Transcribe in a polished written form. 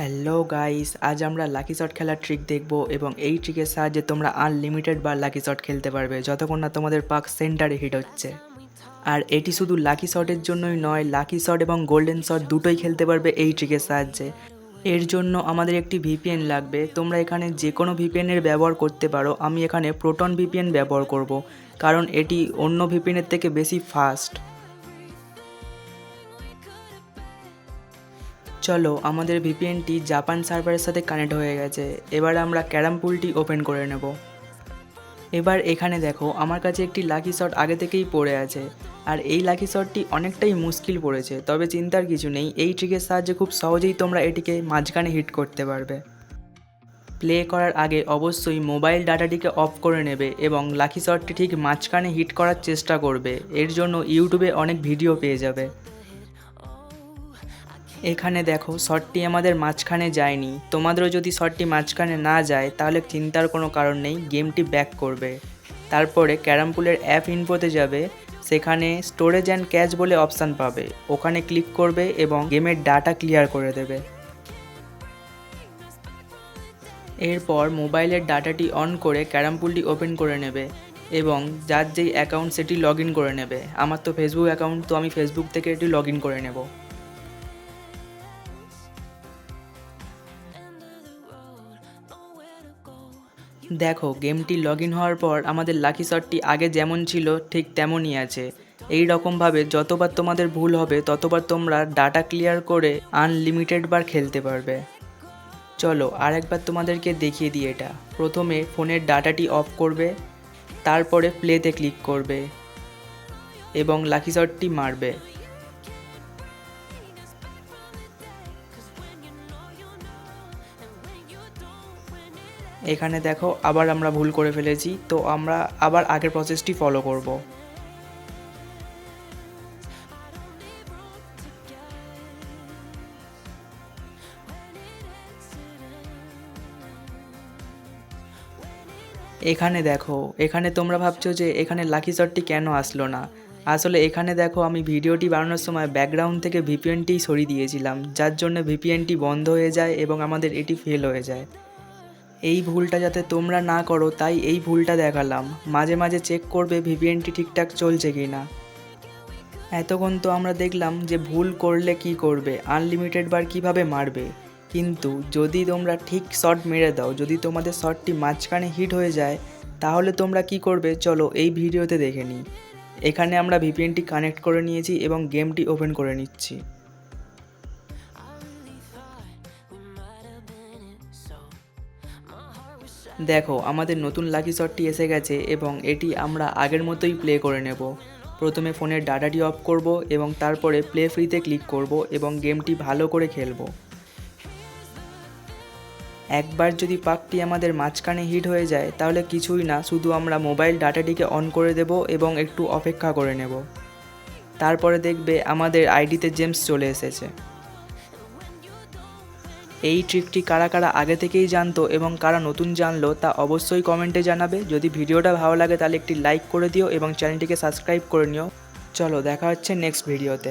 Hello guys, আজ আমরা lucky shot খেলার ট্রিক দেখব এবং এই ট্রিকের সাহায্যে তোমরা আনলিমিটেড বার লাকি শট খেলতে পারবে যতক্ষণ না তোমাদের পাক সেন্টারে হিট হচ্ছে। আর এটি শুধু লাকি শটের জন্যই নয়, লাকি শট এবং গোল্ডেন শট দুটোই খেলতে পারবে এই ট্রিকের সাহায্যে। এর জন্য আমাদের একটি ভিপিএন লাগবে। তোমরা এখানে যে কোনো ভিপিএনের ব্যবহার করতে পারো। আমি এখানে প্রোটন ভিপিএন ব্যবহার করব, কারণ এটি অন্য ভিপিএনের থেকে বেশি ফাস্ট। চলো, আমাদের ভিপিএনটি জাপান সার্ভারের সাথে কানেক্ট হয়ে গেছে। এবার আমরা ক্যারাম পুলটি ওপেন করে নেব। এবার এখানে দেখো, আমার কাছে একটি লাকি শট আগে থেকেই পড়ে আছে, আর এই লাকি শটটি অনেকটাই মুশকিল পড়েছে। তবে চিন্তার কিছু নেই, এই ট্রিকের সাহায্যে খুব সহজেই তোমরা এটিকে মাঝখানে হিট করতে পারবে। প্লে করার আগে অবশ্যই মোবাইল ডাটাটিকে অফ করে নেবে এবং লাকি শটটি ঠিক মাঝখানে হিট করার চেষ্টা করবে। এর জন্য ইউটিউবে অনেক ভিডিও পেয়ে যাবে। এখানে দেখো, শটটি আমাদের মাঝখানে যায়নি। তোমাদেরও যদি শটটি মাঝখানে না যায় তাহলে চিন্তার কোনো কারণ নেই, গেমটি ব্যাক করবে। তারপরে ক্যারাম পুলের অ্যাপ ইনফোতে যাবে, সেখানে স্টোরেজ অ্যান্ড ক্যাশ বলে অপশান পাবে, ওখানে ক্লিক করবে এবং গেমের ডাটা ক্লিয়ার করে দেবে। এরপর মোবাইলের ডাটাটি অন করে ক্যারাম পুলটি ওপেন করে নেবে এবং যার যেই অ্যাকাউন্ট সেটি লগ ইন করে নেবে। আমার তো ফেসবুক অ্যাকাউন্ট, তো আমি ফেসবুক থেকে এটি লগ ইন করে নেব। দেখো, গেমটি লগ ইন হওয়ার পর আমাদের লাকি শটটি আগে যেমন ছিল ঠিক তেমনই আছে। এই রকমভাবে যতবার তোমাদের ভুল হবে ততবার তোমরা ডাটা ক্লিয়ার করে আনলিমিটেড বার খেলতে পারবে। চলো আরেকবার তোমাদেরকে দেখিয়ে দিই এটা। প্রথমে ফোনের ডাটাটি অফ করবে, তারপরে প্লেতে ক্লিক করবে এবং লাকি শটটি মারবে। এখানে দেখো, আবার আমরা ভুল করে ফেলেছি, তো আমরা আবার আগের প্রসেসটি ফলো করব। এখানে দেখো, এখানে তোমরা ভাবছো যে এখানে লাকি শটটি কেন আসলো না। আসলে এখানে দেখো, আমি ভিডিওটি বানানোর সময় ব্যাকগ্রাউন্ড থেকে ভিপিএনটি সরিয়ে দিয়েছিলাম, যার জন্য ভিপিএনটি বন্ধ হয়ে যায় এবং আমাদের এটি ফেল হয়ে যায়। এই ভুলটা যাতে তোমরা না করো তাই এই ভুলটা দেখালাম। মাঝে মাঝে চেক করবে ভিপিএনটি ঠিকঠাক চলছে কি না। এতক্ষণ তো আমরা দেখলাম যে ভুল করলে কি করবে, আনলিমিটেড বার কিভাবে মারবে। কিন্তু যদি তোমরা ঠিক শট মেরে দাও, যদি তোমাদের শটটি মাঝখানে হিট হয়ে যায়, তাহলে তোমরা কি করবে চলো এই ভিডিওতে দেখে নিই। এখানে আমরা ভিপিএনটি কানেক্ট করে নিয়েছি এবং গেমটি ওপেন করে নিচ্ছি। দেখো, আমাদের নতুন লাকি শটটি এসে গেছে এবং এটি আমরা আগের মতোই প্লে করে নেব। প্রথমে ফোনের ডাটাটি অফ করব এবং তারপরে প্লে ফ্রিতে ক্লিক করব এবং গেমটি ভালো করে খেলব। একবার যদি পাকটি আমাদের মাঝখানে হিট হয়ে যায় তাহলে কিছুই না, শুধু আমরা মোবাইল ডাটাটিকে অন করে দেব এবং একটু অপেক্ষা করে নেব। তারপরে দেখবে আমাদের আইডিতে জেমস চলে এসেছে। এই ট্রিকটি কারা কারা আগে থেকেই জানতো এবং কারা নতুন জানলো তা অবশ্যই কমেন্টে জানাবে। যদি ভিডিওটা ভালো লাগে তাহলে একটি লাইক করে দিও এবং চ্যানেলটিকে সাবস্ক্রাইব করে নিও। চলো, দেখা হচ্ছে নেক্সট ভিডিওতে।